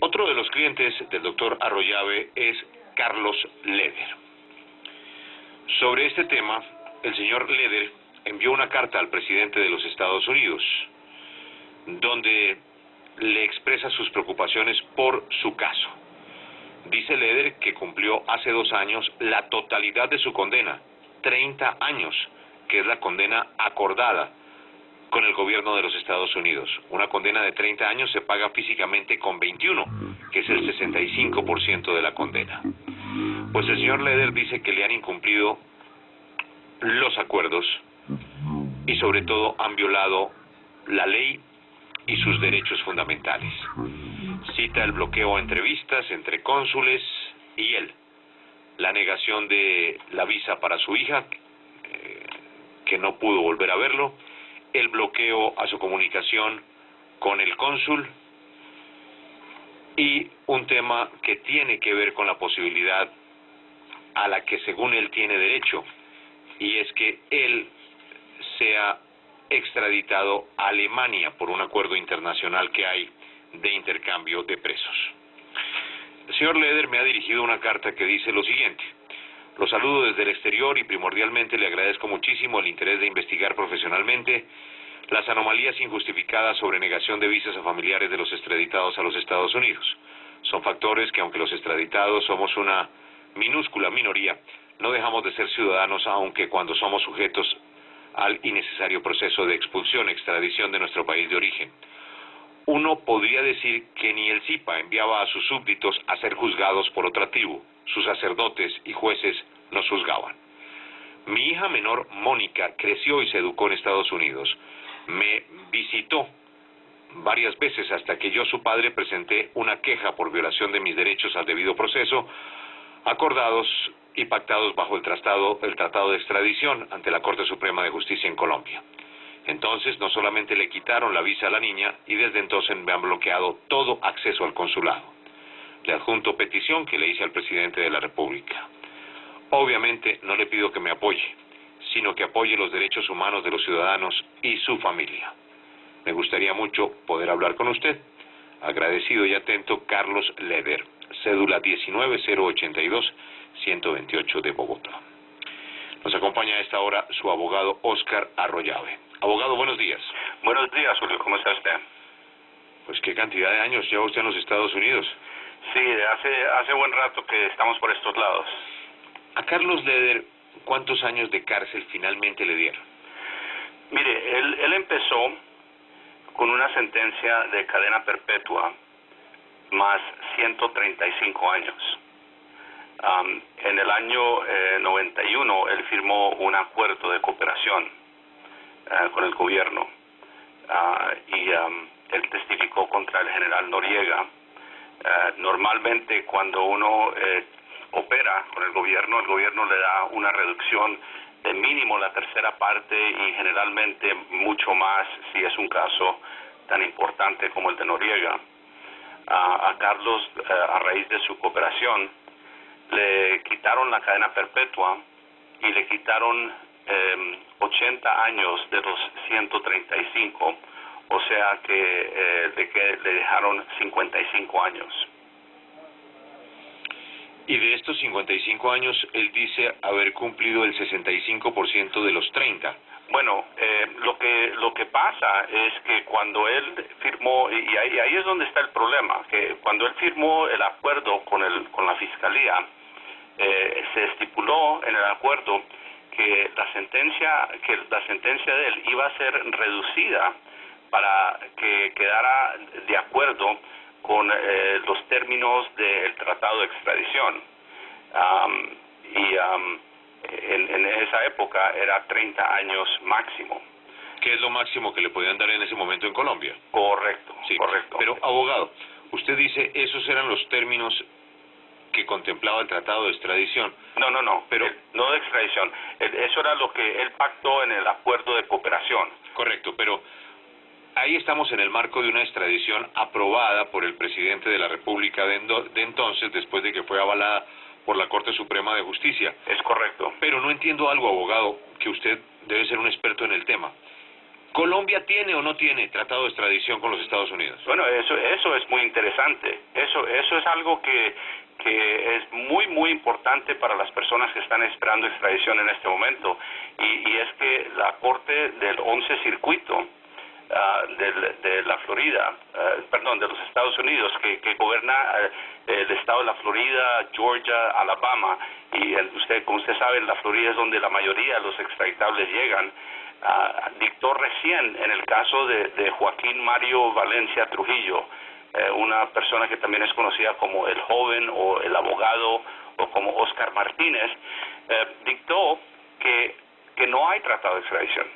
Otro de los clientes del doctor Arroyave es Carlos Leder. Sobre este tema, el señor Leder envió una carta al presidente de los Estados Unidos, donde le expresa sus preocupaciones por su caso. Dice Leder que cumplió hace 2 años la totalidad de su condena, 30 años, que es la condena acordada con el gobierno de los Estados Unidos. Una condena de 30 años se paga físicamente con 21, que es el 65% de la condena. Pues el señor Leder dice que le han incumplido los acuerdos y sobre todo han violado la ley y sus derechos fundamentales. Cita el bloqueo a entrevistas entre cónsules y él, la negación de la visa para su hija, que no pudo volver a verlo, el bloqueo a su comunicación con el cónsul y un tema que tiene que ver con la posibilidad a la que según él tiene derecho, y es que él sea extraditado a Alemania por un acuerdo internacional que hay de intercambio de presos. El señor Leder me ha dirigido una carta que dice lo siguiente: lo saludo desde el exterior y primordialmente le agradezco muchísimo el interés de investigar profesionalmente las anomalías injustificadas sobre negación de visas a familiares de los extraditados a los Estados Unidos. Son factores que, aunque los extraditados somos una minúscula minoría, no dejamos de ser ciudadanos, aunque cuando somos sujetos al innecesario proceso de expulsión, extradición de nuestro país de origen. Uno podría decir que ni el CIPA enviaba a sus súbditos a ser juzgados por otra tribu. Sus sacerdotes y jueces nos juzgaban. Mi hija menor, Mónica, creció y se educó en Estados Unidos. Me visitó varias veces hasta que yo, su padre, presenté una queja por violación de mis derechos al debido proceso, acordados y pactados bajo el Tratado de Extradición ante la Corte Suprema de Justicia en Colombia. Entonces, no solamente le quitaron la visa a la niña, y desde entonces me han bloqueado todo acceso al consulado. Le adjunto petición que le hice al presidente de la República. Obviamente no le pido que me apoye, sino que apoye los derechos humanos de los ciudadanos y su familia. Me gustaría mucho poder hablar con usted. Agradecido y atento, Carlos Leder, cédula 19-082-128 de Bogotá. Nos acompaña a esta hora su abogado Óscar Arroyave. Abogado, buenos días. Buenos días, Julio. ¿Cómo está usted? Pues qué cantidad de años lleva usted en los Estados Unidos. Sí, hace buen rato que estamos por estos lados. A Carlos Leder, ¿cuántos años de cárcel finalmente le dieron? Mire, él empezó con una sentencia de cadena perpetua más 135 años. En el año 91 él firmó un acuerdo de cooperación con el gobierno y él testificó contra el general Noriega. Normalmente cuando uno opera con el gobierno le da una reducción de mínimo la tercera parte y generalmente mucho más si es un caso tan importante como el de Noriega. A Carlos, a raíz de su cooperación, le quitaron la cadena perpetua y le quitaron 80 años de los 135, o sea que le dejaron 55 años. Y de estos 55 años, él dice haber cumplido el 65% de los 30. Bueno, lo que pasa es que cuando él firmó, y ahí es donde está el problema, que cuando él firmó el acuerdo con la Fiscalía, se estipuló en el acuerdo que la sentencia de él iba a ser reducida para que quedara de acuerdo con los términos del Tratado de Extradición. En esa época era 30 años máximo. ¿Qué es lo máximo que le podían dar en ese momento en Colombia? Correcto, sí. Correcto. Pero, abogado, usted dice esos eran los términos que contemplaba el Tratado de Extradición. No, pero no de extradición. Eso era lo que él pactó en el acuerdo de cooperación. Correcto, pero ahí estamos en el marco de una extradición aprobada por el presidente de la República de entonces, después de que fue avalada por la Corte Suprema de Justicia. Es correcto. Pero no entiendo algo, abogado, que usted debe ser un experto en el tema. ¿Colombia tiene o no tiene tratado de extradición con los Estados Unidos? Bueno, eso es muy interesante. Eso es algo que es muy importante para las personas que están esperando extradición en este momento, y es que la Corte del 11 Circuito de la Florida, de los Estados Unidos, que gobierna el estado de la Florida, Georgia, Alabama, y como usted sabe, la Florida es donde la mayoría de los extraditables llegan. Dictó recién en el caso de Joaquín Mario Valencia Trujillo, una persona que también es conocida como el joven o el abogado o como Oscar Martínez, dictó que no hay tratado de extradición.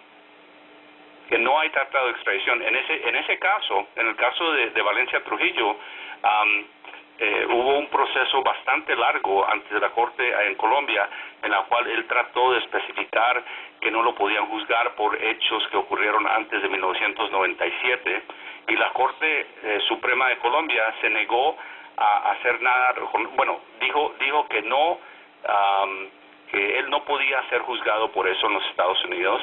Que no hay tratado de extradición. En ese caso, en el caso de Valencia Trujillo, hubo un proceso bastante largo ante la Corte en Colombia, en la cual él trató de especificar que no lo podían juzgar por hechos que ocurrieron antes de 1997, y la Corte Suprema de Colombia se negó a hacer nada. Bueno, dijo que no, que él no podía ser juzgado por eso en los Estados Unidos,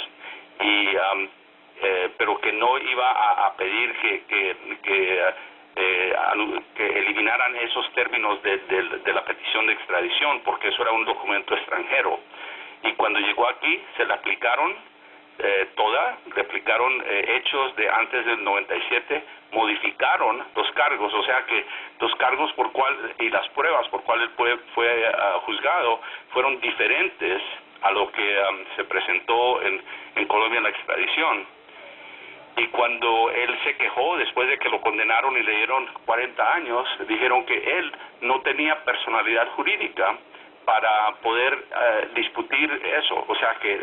pero que no iba a pedir que eliminaran esos términos de la petición de extradición, porque eso era un documento extranjero. Y cuando llegó aquí se le aplicaron hechos de antes del 97, modificaron los cargos, o sea que los cargos y las pruebas por cuales fue juzgado fueron diferentes a lo que se presentó en Colombia en la extradición. Y cuando él se quejó, después de que lo condenaron y le dieron 40 años, dijeron que él no tenía personalidad jurídica para poder discutir eso. O sea que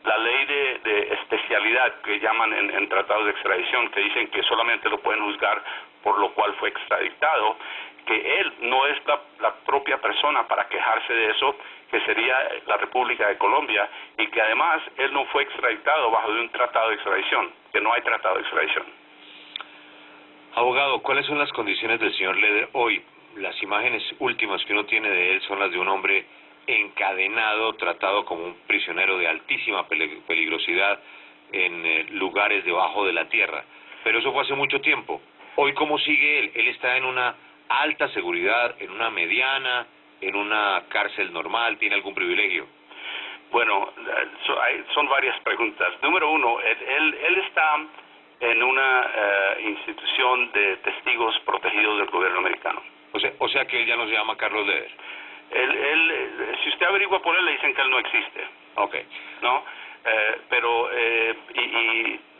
la ley de especialidad que llaman en tratados de extradición, que dicen que solamente lo pueden juzgar por lo cual fue extraditado, que él no es la propia persona para quejarse de eso, que sería la República de Colombia, y que además él no fue extraditado bajo de un tratado de extradición, que no hay tratado de extradición. Abogado, ¿cuáles son las condiciones del señor Leder hoy? Las imágenes últimas que uno tiene de él son las de un hombre encadenado, tratado como un prisionero de altísima peligrosidad en lugares debajo de la tierra. Pero eso fue hace mucho tiempo. Hoy, ¿cómo sigue él? Él está en una alta seguridad, en una mediana, en una cárcel normal, ¿tiene algún privilegio? Bueno, son varias preguntas. Número uno, él está en una institución de testigos protegidos del gobierno americano. O sea que él ya no se llama Carlos Leder. Si usted averigua por él, le dicen que él no existe. Ok. ¿No? Pero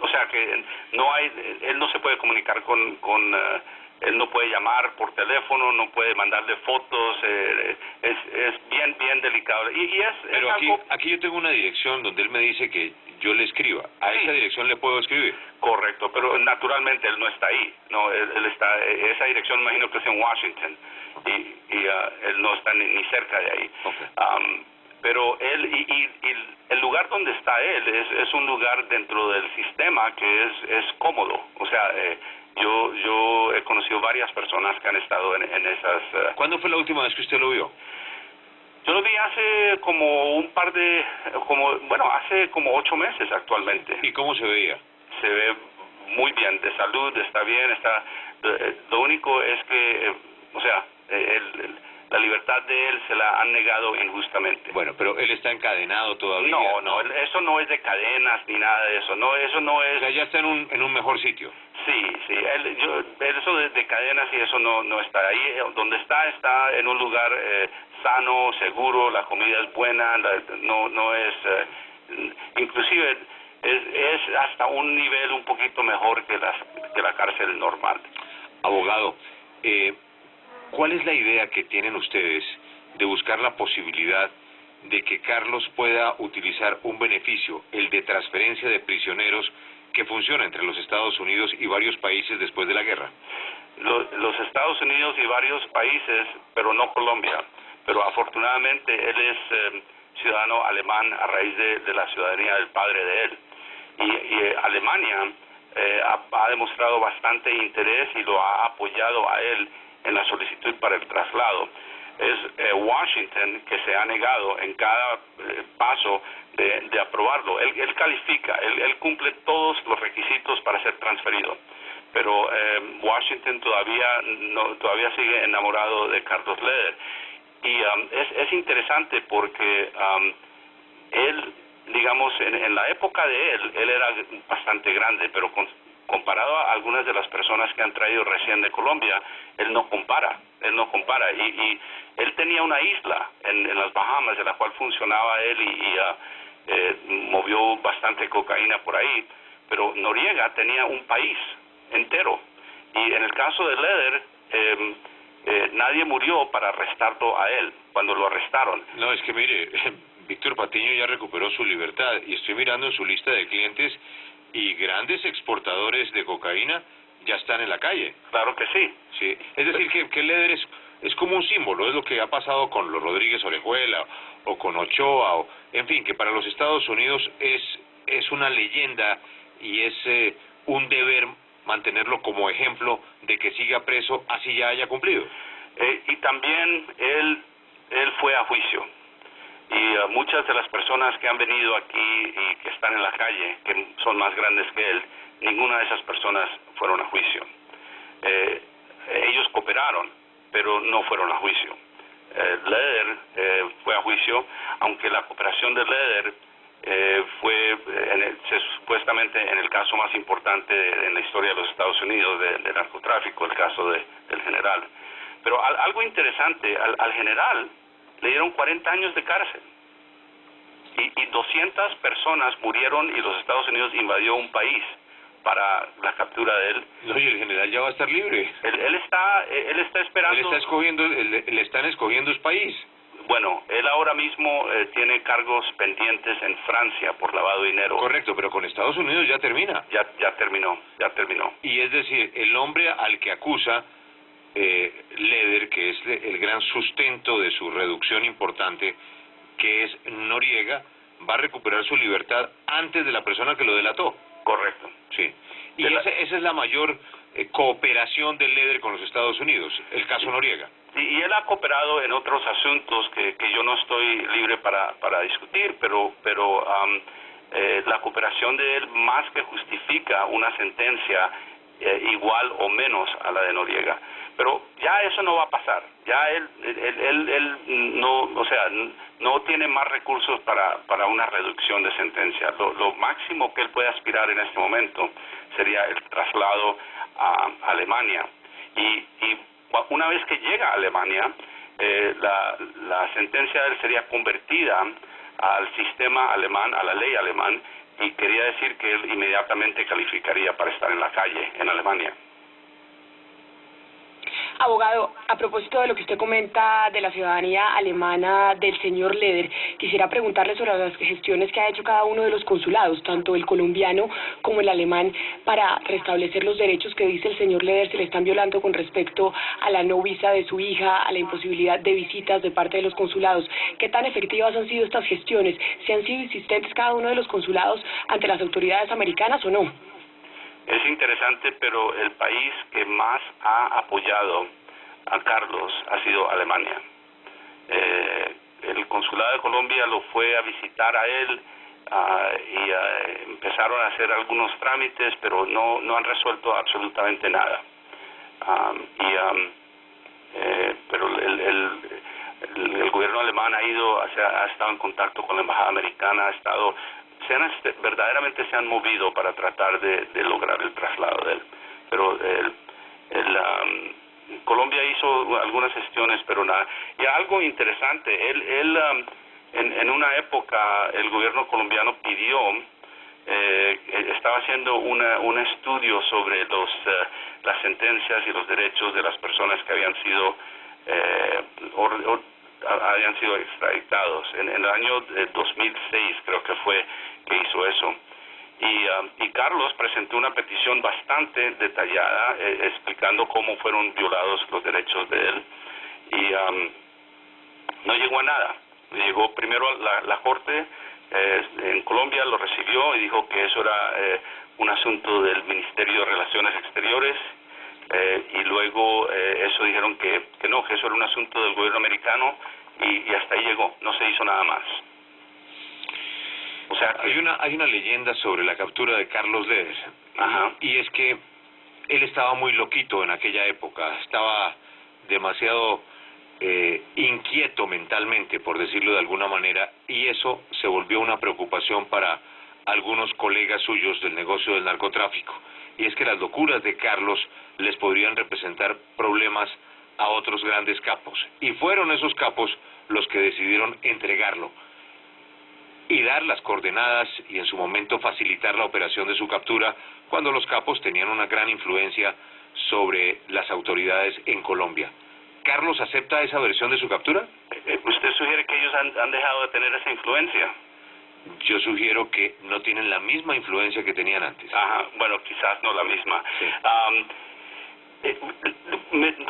o sea que él no se puede comunicar él no puede llamar por teléfono, no puede mandarle fotos, es bien delicado. Pero aquí yo tengo una dirección donde él me dice que yo le escriba. ¿A sí, esa dirección le puedo escribir? Correcto, pero naturalmente él no está ahí. No, él está, esa dirección imagino que es en Washington, y él no está ni cerca de ahí. Okay. Pero él el lugar donde está él es un lugar dentro del sistema que es cómodo. O sea, yo he conocido varias personas que han estado en esas... ¿Cuándo fue la última vez que usted lo vio? Yo lo vi hace como hace como 8 meses actualmente. ¿Y cómo se veía? Se ve muy bien, de salud, está bien, lo único es que, o sea, la libertad de él se la han negado injustamente. Bueno, pero él está encadenado todavía. No, eso no es de cadenas ni nada de eso. No, eso no es. O sea, ya está en un mejor sitio. Sí, eso de cadenas y eso no está ahí. Donde está en un lugar sano, seguro, la comida es buena, no es, inclusive es hasta un nivel un poquito mejor que la cárcel normal. Abogado, ¿cuál es la idea que tienen ustedes de buscar la posibilidad de que Carlos pueda utilizar un beneficio, el de transferencia de prisioneros, que funciona entre los Estados Unidos y varios países después de la guerra? Los Estados Unidos y varios países, pero no Colombia. Pero afortunadamente él es ciudadano alemán a raíz de la ciudadanía del padre de él. Y Alemania ha demostrado bastante interés y lo ha apoyado a él en la solicitud para el traslado. es Washington, que se ha negado en cada paso de aprobarlo. Él califica, él cumple todos los requisitos para ser transferido, pero Washington todavía sigue enamorado de Carlos Leder. Y es interesante porque él, digamos, en la época de él era bastante grande, pero comparado a algunas de las personas que han traído recién de Colombia, él no compara. Y él tenía una isla en las Bahamas, de la cual funcionaba él y movió bastante cocaína por ahí, pero Noriega tenía un país entero. Y en el caso de Leder, nadie murió para arrestarlo a él cuando lo arrestaron. No, es que mire, Víctor Patiño ya recuperó su libertad y estoy mirando en su lista de clientes y grandes exportadores de cocaína ya están en la calle. Claro que sí. Sí, es decir que Leder es como un símbolo, es lo que ha pasado con los Rodríguez Orejuela o con Ochoa, o, en fin, que para los Estados Unidos es una leyenda y es un deber mantenerlo como ejemplo de que siga preso así ya haya cumplido. Y también él fue a juicio. Y muchas de las personas que han venido aquí y que están en la calle, que son más grandes que él, ninguna de esas personas fueron a juicio. Ellos cooperaron, pero no fueron a juicio. Leder fue a juicio, aunque la cooperación de Leder fue supuestamente en el caso más importante en la historia de los Estados Unidos de narcotráfico, el caso del general. Pero algo interesante, al general le dieron 40 años de cárcel y 200 personas murieron y los Estados Unidos invadió un país para la captura de él. No, y el general ya va a estar libre. Él está esperando. Le están escogiendo su país. Bueno, él ahora mismo tiene cargos pendientes en Francia por lavado de dinero. Correcto, pero con Estados Unidos ya termina. Ya terminó. Y es decir, el hombre al que acusa Leder, que es el gran sustento de su reducción importante, que es Noriega, va a recuperar su libertad antes de la persona que lo delató. Correcto. Sí. Y esa es la mayor cooperación de Leder con los Estados Unidos, el caso Noriega. Y él ha cooperado en otros asuntos que yo no estoy libre para discutir, pero la cooperación de él más que justifica una sentencia igual o menos a la de Noriega. Pero ya eso no va a pasar. Ya él no, o sea, no tiene más recursos para una reducción de sentencia. Lo máximo que él puede aspirar en este momento sería el traslado a Alemania. Y una vez que llega a Alemania, la sentencia de él sería convertida al sistema alemán, a la ley alemán, y quería decir que él inmediatamente calificaría para estar en la calle en Alemania. Abogado, a propósito de lo que usted comenta de la ciudadanía alemana del señor Leder, quisiera preguntarle sobre las gestiones que ha hecho cada uno de los consulados, tanto el colombiano como el alemán, para restablecer los derechos que dice el señor Leder se le están violando con respecto a la no visa de su hija, a la imposibilidad de visitas de parte de los consulados. ¿Qué tan efectivas han sido estas gestiones? ¿Se han sido insistentes cada uno de los consulados ante las autoridades americanas o no? Es interesante, pero el país que más ha apoyado a Carlos ha sido Alemania. El consulado de Colombia lo fue a visitar a él y empezaron a hacer algunos trámites, pero no han resuelto absolutamente nada. Pero el gobierno alemán ha estado en contacto con la embajada americana, verdaderamente se han movido para tratar de lograr el traslado de él. Pero Colombia hizo algunas gestiones, pero nada. Y algo interesante, en una época el gobierno colombiano pidió, estaba haciendo un estudio sobre las sentencias y los derechos de las personas que habían sido extraditados. En el año 2006 creo que fue que hizo eso. Y Carlos presentó una petición bastante detallada explicando cómo fueron violados los derechos de él y no llegó a nada. Llegó primero a la corte en Colombia, lo recibió y dijo que eso era un asunto del Ministerio de Relaciones Exteriores y luego eso dijeron que no, que eso era un asunto del gobierno americano y hasta ahí llegó, no se hizo nada más. O sea, hay una leyenda sobre la captura de Carlos Leder. Ajá. Y es que él estaba muy loquito en aquella época, estaba demasiado inquieto mentalmente, por decirlo de alguna manera, y eso se volvió una preocupación para algunos colegas suyos del negocio del narcotráfico. Y es que las locuras de Carlos les podrían representar problemas a otros grandes capos. Y fueron esos capos los que decidieron entregarlo y dar las coordenadas y en su momento facilitar la operación de su captura cuando los capos tenían una gran influencia sobre las autoridades en Colombia. ¿Carlos acepta esa versión de su captura? ¿Usted sugiere que ellos han dejado de tener esa influencia? Yo sugiero que no tienen la misma influencia que tenían antes. Ajá, bueno, quizás no la misma. Sí.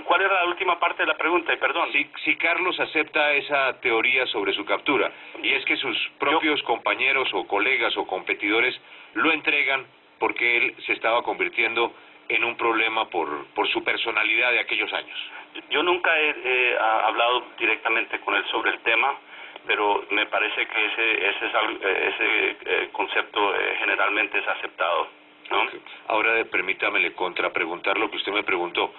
¿Cuál era la última parte de la pregunta? Perdón. Si Carlos acepta esa teoría sobre su captura, y es que sus propios compañeros o colegas o competidores lo entregan porque él se estaba convirtiendo en un problema por su personalidad de aquellos años. Yo nunca he hablado directamente con él sobre el tema, pero me parece que ese concepto generalmente es aceptado, ¿no? Okay. Ahora permítame le contrapreguntar lo que usted me preguntó.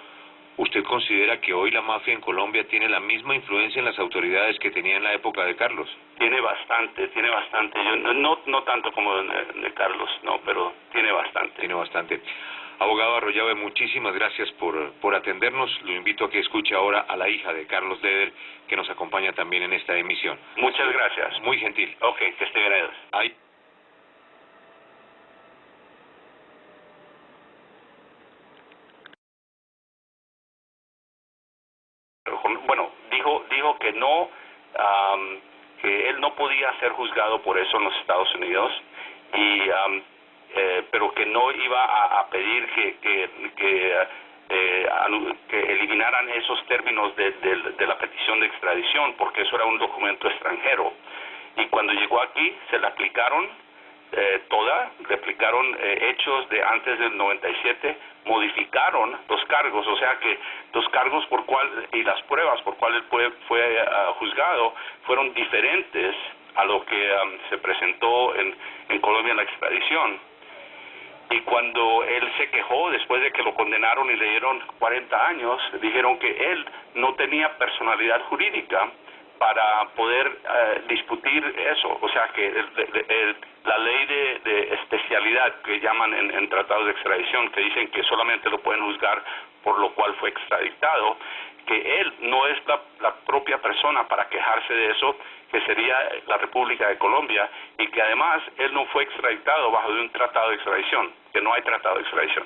¿Usted considera que hoy la mafia en Colombia tiene la misma influencia en las autoridades que tenía en la época de Carlos? Tiene bastante. Yo no tanto como de Carlos, no, pero tiene bastante. Tiene bastante. Abogado Arroyave, muchísimas gracias por atendernos. Lo invito a que escuche ahora a la hija de Carlos Leder, que nos acompaña también en esta emisión. Muchas gracias. Muy gentil. Ok, que esté bien. Ahí. Bueno, dijo que no, que él no podía ser juzgado por eso en los Estados Unidos, pero que no iba a pedir que eliminaran esos términos de la petición de extradición, porque eso era un documento extranjero. Y cuando llegó aquí se le aplicaron le aplicaron hechos de antes del 97, modificaron los cargos, o sea que los cargos y las pruebas por cuales fue juzgado fueron diferentes a lo que se presentó en Colombia en la extradición. Y cuando él se quejó, después de que lo condenaron y le dieron 40 años, dijeron que él no tenía personalidad jurídica para poder discutir eso. O sea que la ley de especialidad que llaman en tratados de extradición, que dicen que solamente lo pueden juzgar por lo cual fue extraditado, que él no es la propia persona para quejarse de eso, que sería la República de Colombia, y que además él no fue extraditado bajo de un tratado de extradición, que no hay tratado de extradición.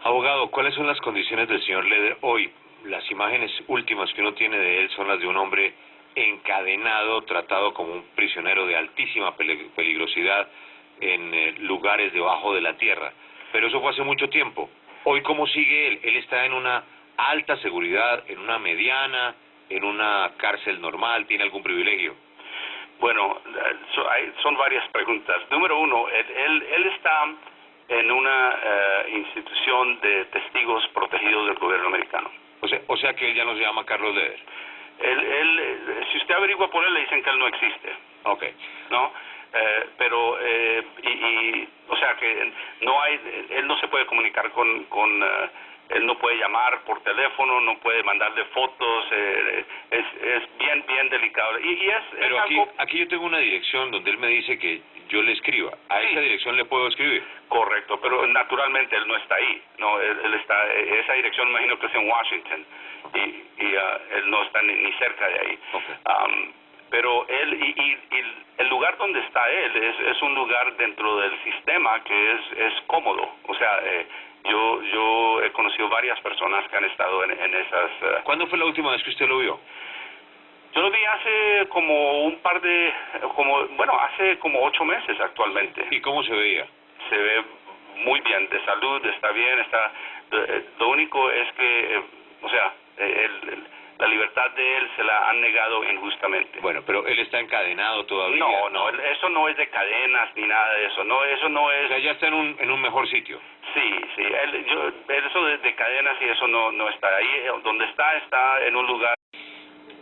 Abogado, ¿cuáles son las condiciones del señor Leder hoy? Las imágenes últimas que uno tiene de él son las de un hombre encadenado, tratado como un prisionero de altísima peligrosidad en lugares debajo de la tierra. Pero eso fue hace mucho tiempo. Hoy, ¿cómo sigue él? Él está en una alta seguridad, en una mediana, en una cárcel normal, ¿tiene algún privilegio? Bueno, son varias preguntas. Número uno, él está en una institución de testigos protegidos del gobierno americano. O sea que él ya no se llama Carlos Leder. Si usted averigua por él, le dicen que él no existe. Ok. ¿No? Pero o sea que él no se puede comunicar él no puede llamar por teléfono, no puede mandarle fotos, es bien delicado. Pero aquí yo tengo una dirección donde él me dice que yo le escriba. ¿A esa dirección le puedo escribir? Correcto, pero naturalmente él no está ahí. No, él está, esa dirección imagino que es en Washington, y él no está ni cerca de ahí. Okay. Pero él el lugar donde está él es un lugar dentro del sistema que es cómodo. O sea, yo he conocido varias personas que han estado en esas... ¿Cuándo fue la última vez que usted lo vio? Yo lo vi hace como hace como 8 meses actualmente. ¿Y cómo se veía? Se ve muy bien, de salud, está bien, lo único es que, o sea, la libertad de él se la han negado injustamente. Bueno, pero él está encadenado todavía. No, eso no es de cadenas ni nada de eso. No, eso no es... O sea, ya está en un mejor sitio. Sí, eso de cadenas y eso no está ahí. Donde está en un lugar.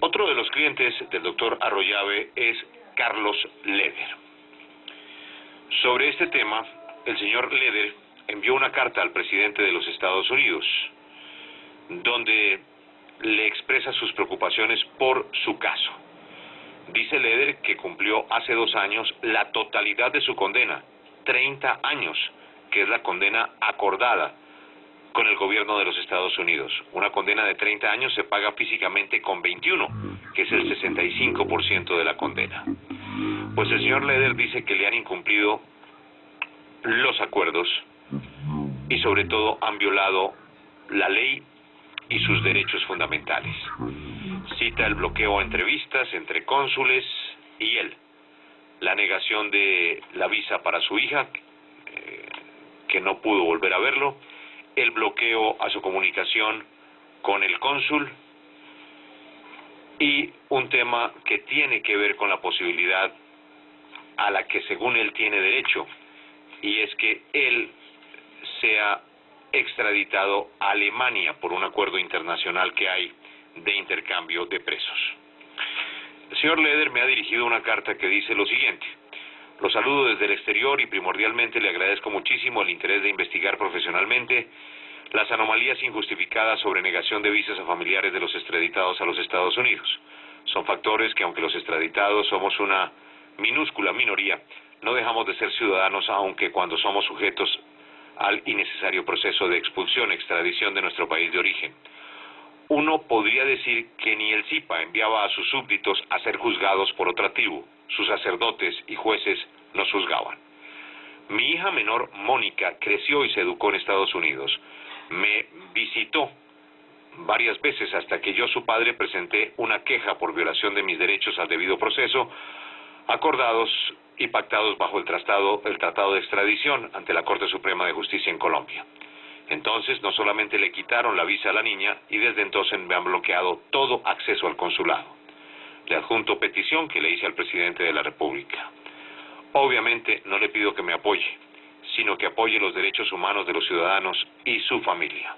Otro de los clientes del doctor Arroyave es Carlos Leder. Sobre este tema, el señor Leder envió una carta al presidente de los Estados Unidos, donde le expresa sus preocupaciones por su caso. Dice Leder que cumplió hace 2 años la totalidad de su condena, 30 años, que es la condena acordada con el gobierno de los Estados Unidos. Una condena de 30 años se paga físicamente con 21, que es el 65% de la condena. Pues el señor Leder dice que le han incumplido los acuerdos y sobre todo han violado la ley y sus derechos fundamentales. Cita el bloqueo a entrevistas entre cónsules y él, la negación de la visa para su hija, que no pudo volver a verlo, el bloqueo a su comunicación con el cónsul y un tema que tiene que ver con la posibilidad a la que según él tiene derecho, y es que él sea extraditado a Alemania por un acuerdo internacional que hay de intercambio de presos. El señor Leder me ha dirigido una carta que dice lo siguiente: lo saludo desde el exterior y primordialmente le agradezco muchísimo el interés de investigar profesionalmente las anomalías injustificadas sobre negación de visas a familiares de los extraditados a los Estados Unidos. Son factores que, aunque los extraditados somos una minúscula minoría, no dejamos de ser ciudadanos, aunque cuando somos sujetos al innecesario proceso de expulsión, extradición de nuestro país de origen. Uno podría decir que ni el CIPA enviaba a sus súbditos a ser juzgados por otra tribu. Sus sacerdotes y jueces nos juzgaban. Mi hija menor, Mónica, creció y se educó en Estados Unidos. Me visitó varias veces hasta que yo, su padre, presenté una queja por violación de mis derechos al debido proceso, acordados y pactados bajo el Tratado de Extradición ante la Corte Suprema de Justicia en Colombia. Entonces, no solamente le quitaron la visa a la niña, y desde entonces me han bloqueado todo acceso al consulado. Le adjunto petición que le hice al presidente de la República. Obviamente no le pido que me apoye, sino que apoye los derechos humanos de los ciudadanos y su familia.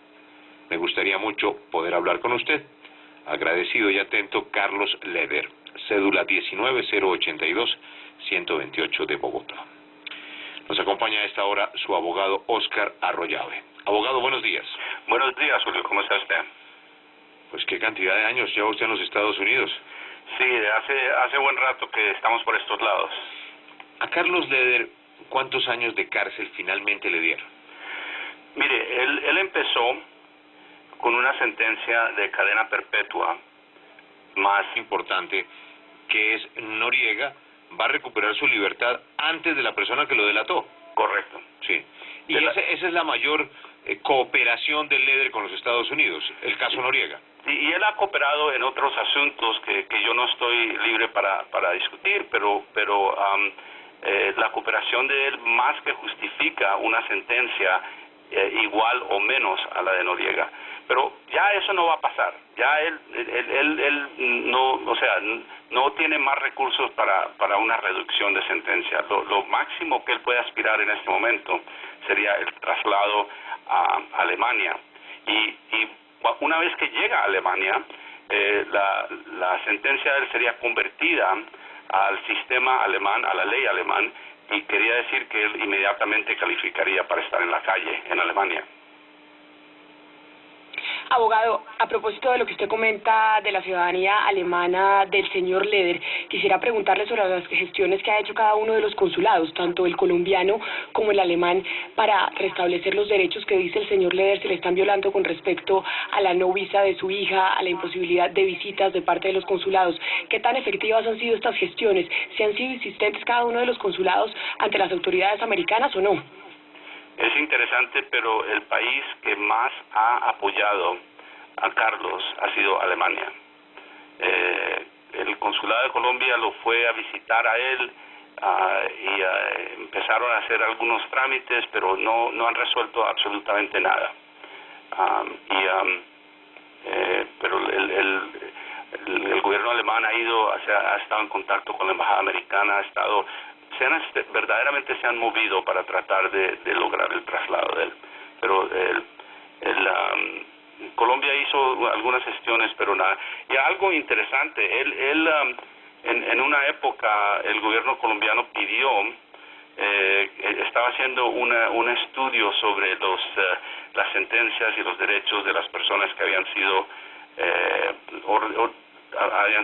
Me gustaría mucho poder hablar con usted. Agradecido y atento, Carlos Leder, cédula 19-082-128 de Bogotá. Nos acompaña a esta hora su abogado Óscar Arroyave. Abogado, buenos días. Buenos días, Julio, ¿cómo está usted? Pues qué cantidad de años lleva usted en los Estados Unidos. Sí, hace buen rato que estamos por estos lados. A Carlos Leder, ¿cuántos años de cárcel finalmente le dieron? Mire, él empezó con una sentencia de cadena perpetua, más importante, que es Noriega, va a recuperar su libertad antes de la persona que lo delató. Correcto. Sí. Y esa es la mayor cooperación de Leder con los Estados Unidos, el caso Noriega. Y él ha cooperado en otros asuntos que yo no estoy libre para discutir, pero la cooperación de él más que justifica una sentencia igual o menos a la de Noriega. Pero ya eso no va a pasar. Ya él no, o sea, no tiene más recursos para una reducción de sentencia. Lo máximo que él puede aspirar en este momento sería el traslado a Alemania. Y una vez que llega a Alemania, la sentencia de él sería convertida al sistema alemán, a la ley alemán, y quería decir que él inmediatamente calificaría para estar en la calle en Alemania. Abogado, a propósito de lo que usted comenta de la ciudadanía alemana del señor Leder, quisiera preguntarle sobre las gestiones que ha hecho cada uno de los consulados, tanto el colombiano como el alemán, para restablecer los derechos que dice el señor Leder se le están violando con respecto a la no visa de su hija, a la imposibilidad de visitas de parte de los consulados. ¿Qué tan efectivas han sido estas gestiones? ¿Se han sido insistentes cada uno de los consulados ante las autoridades americanas o no? Es interesante, pero el país que más ha apoyado a Carlos ha sido Alemania. El consulado de Colombia lo fue a visitar a él y empezaron a hacer algunos trámites, pero no han resuelto absolutamente nada. Pero el gobierno alemán ha estado en contacto con la embajada americana, verdaderamente se han movido para tratar de lograr el traslado de él. pero Colombia hizo algunas gestiones, pero nada. Y algo interesante, en una época el gobierno colombiano pidió, estaba haciendo un estudio sobre las sentencias y los derechos de las personas que habían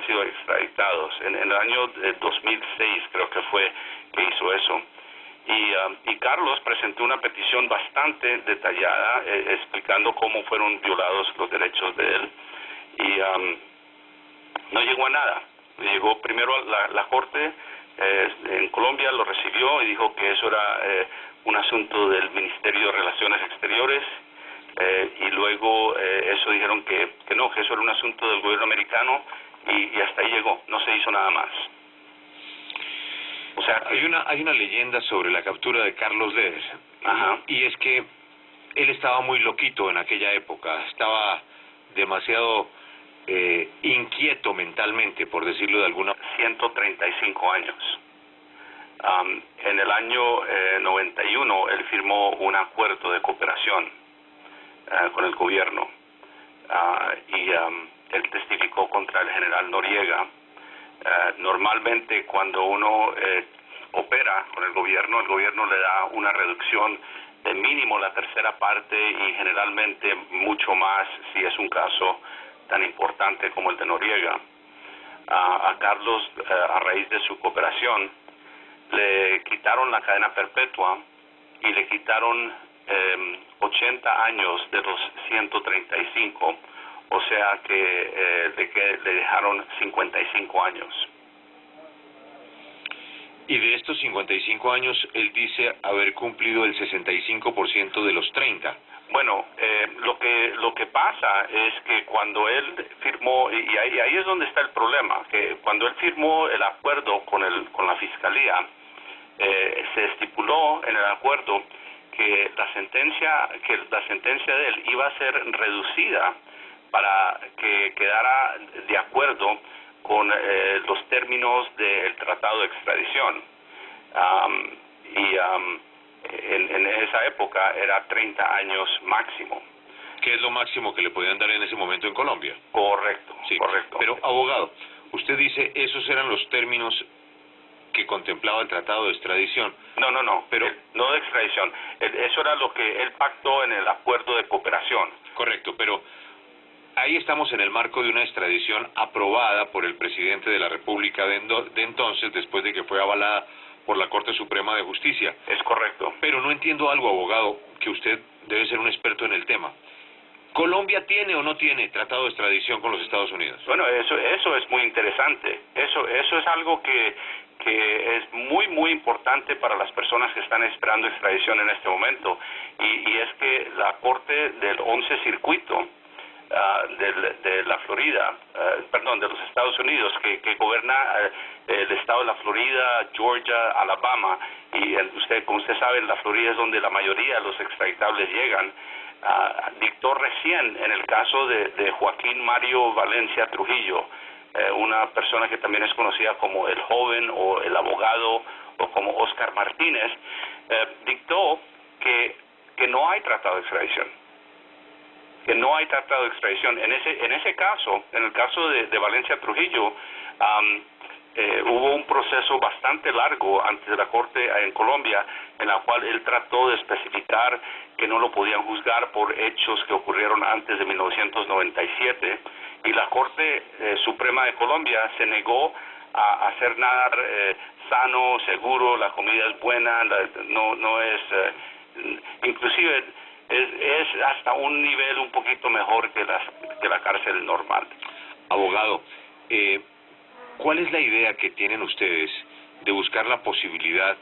sido extraditados. En el año 2006 creo que fue que hizo eso. Y Carlos presentó una petición bastante detallada explicando cómo fueron violados los derechos de él, y no llegó a nada. Llegó primero a la corte en Colombia, lo recibió y dijo que eso era un asunto del Ministerio de Relaciones Exteriores, y luego eso dijeron que no, que eso era un asunto del gobierno americano, y hasta ahí llegó, no se hizo nada más. O sea, hay una leyenda sobre la captura de Carlos Leder. Ajá. Y es que él estaba muy loquito en aquella época, estaba demasiado inquieto mentalmente, por decirlo de alguna manera. 135 años. En el año 91 él firmó un acuerdo de cooperación con el gobierno, y él testificó contra el general Noriega. Normalmente cuando uno opera con el gobierno le da una reducción de mínimo la tercera parte, y generalmente mucho más si es un caso tan importante como el de Noriega. A Carlos, a raíz de su cooperación, le quitaron la cadena perpetua y le quitaron 80 años de los 135, o sea que le dejaron 55 años. Y de estos 55 años, él dice haber cumplido el 65% de los 30. Bueno, lo que pasa es que cuando él firmó, y ahí es donde está el problema, que cuando él firmó el acuerdo con la fiscalía, se estipuló en el acuerdo que la sentencia de él iba a ser reducida para que quedara de acuerdo con los términos del tratado de extradición, en esa época era 30 años máximo. ¿Qué es lo máximo que le podían dar en ese momento en Colombia? Correcto, sí. Correcto. Pero, abogado, usted dice esos eran los términos que contemplaba el tratado de extradición. No, pero no de extradición. Eso era lo que él pactó en el acuerdo de cooperación. Correcto, pero ahí estamos en el marco de una extradición aprobada por el presidente de la República de entonces, después de que fue avalada por la Corte Suprema de Justicia. Es correcto. Pero no entiendo algo, abogado, que usted debe ser un experto en el tema. ¿Colombia tiene o no tiene tratado de extradición con los Estados Unidos? Bueno, eso es muy interesante. Eso es algo que es muy importante para las personas que están esperando extradición en este momento. Y es que la Corte del 11 Circuito de la Florida, de los Estados Unidos, que gobierna el estado de la Florida, Georgia, Alabama, y como usted sabe, la Florida es donde la mayoría de los extraditables llegan, dictó recién en el caso de Joaquín Mario Valencia Trujillo, una persona que también es conocida como el joven o el abogado o como Oscar Martínez, dictó que no hay tratado de extradición. Que no hay tratado de extradición. En ese caso, en el caso de Valencia Trujillo, hubo un proceso bastante largo ante la Corte en Colombia, en la cual él trató de especificar que no lo podían juzgar por hechos que ocurrieron antes de 1997, y la Corte Suprema de Colombia se negó a hacer nada sano, seguro, la comida es buena, no es, inclusive es hasta un nivel un poquito mejor que la cárcel normal. Abogado, ¿cuál es la idea que tienen ustedes de buscar la posibilidad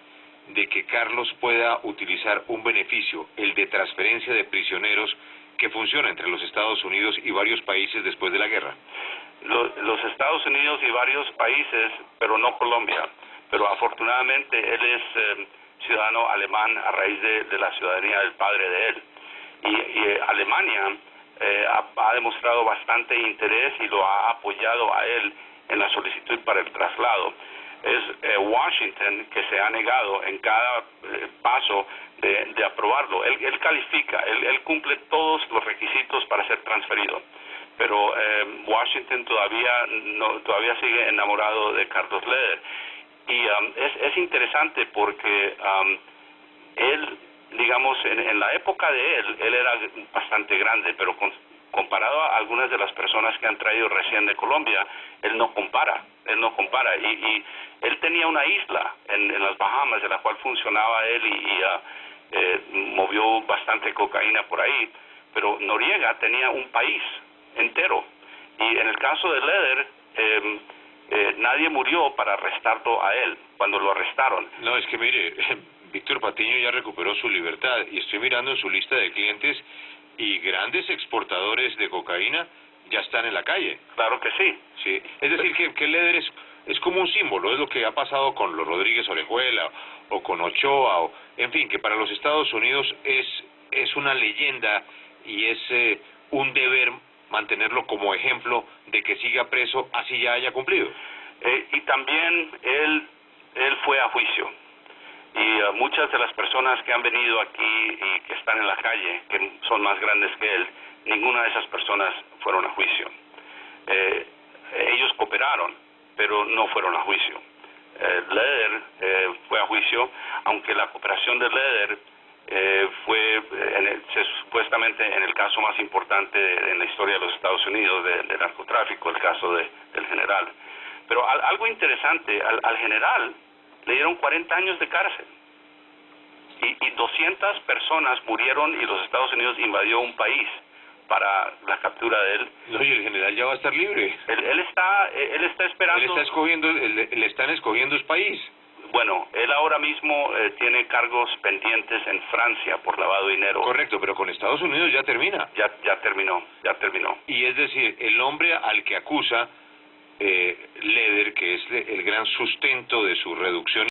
de que Carlos pueda utilizar un beneficio, el de transferencia de prisioneros, que funciona entre los Estados Unidos y varios países después de la guerra? Los Estados Unidos y varios países, pero no Colombia. Pero afortunadamente él es ciudadano alemán a raíz de la ciudadanía del padre de él. Y Alemania ha demostrado bastante interés y lo ha apoyado a él en la solicitud para el traslado. es Washington, que se ha negado en cada paso de aprobarlo. Él califica, él cumple todos los requisitos para ser transferido, pero Washington todavía sigue enamorado de Carlos Leder. Y es interesante porque él, digamos, en la época de él era bastante grande, pero comparado a algunas de las personas que han traído recién de Colombia, él no compara. Y él tenía una isla en las Bahamas, de la cual funcionaba él y movió bastante cocaína por ahí, pero Noriega tenía un país entero. Y en el caso de Leder, nadie murió para arrestarlo a él cuando lo arrestaron. No, es que mire, Víctor Patiño ya recuperó su libertad y estoy mirando en su lista de clientes y grandes exportadores de cocaína ya están en la calle. Claro que sí. Sí, es decir que Leder es como un símbolo, es lo que ha pasado con los Rodríguez Orejuela o con Ochoa, o, en fin, que para los Estados Unidos es una leyenda y es un deber mantenerlo como ejemplo de que siga preso así ya haya cumplido. Y también él fue a juicio. Y muchas de las personas que han venido aquí y que están en la calle, que son más grandes que él, ninguna de esas personas fueron a juicio. Ellos cooperaron, pero no fueron a juicio. Leder fue a juicio, aunque la cooperación de Leder fue supuestamente en el caso más importante en la historia de los Estados Unidos de narcotráfico, el caso del general. Pero algo interesante, al general le dieron 40 años de cárcel y 200 personas murieron y los Estados Unidos invadió un país para la captura de él. No, y el general ya va a estar libre. Él está esperando. Le están escogiendo su país. Bueno, él ahora mismo tiene cargos pendientes en Francia por lavado de dinero. Correcto, pero con Estados Unidos ya termina. Ya terminó. Y es decir, el hombre al que acusa Leder, que es el gran sustento de su reducción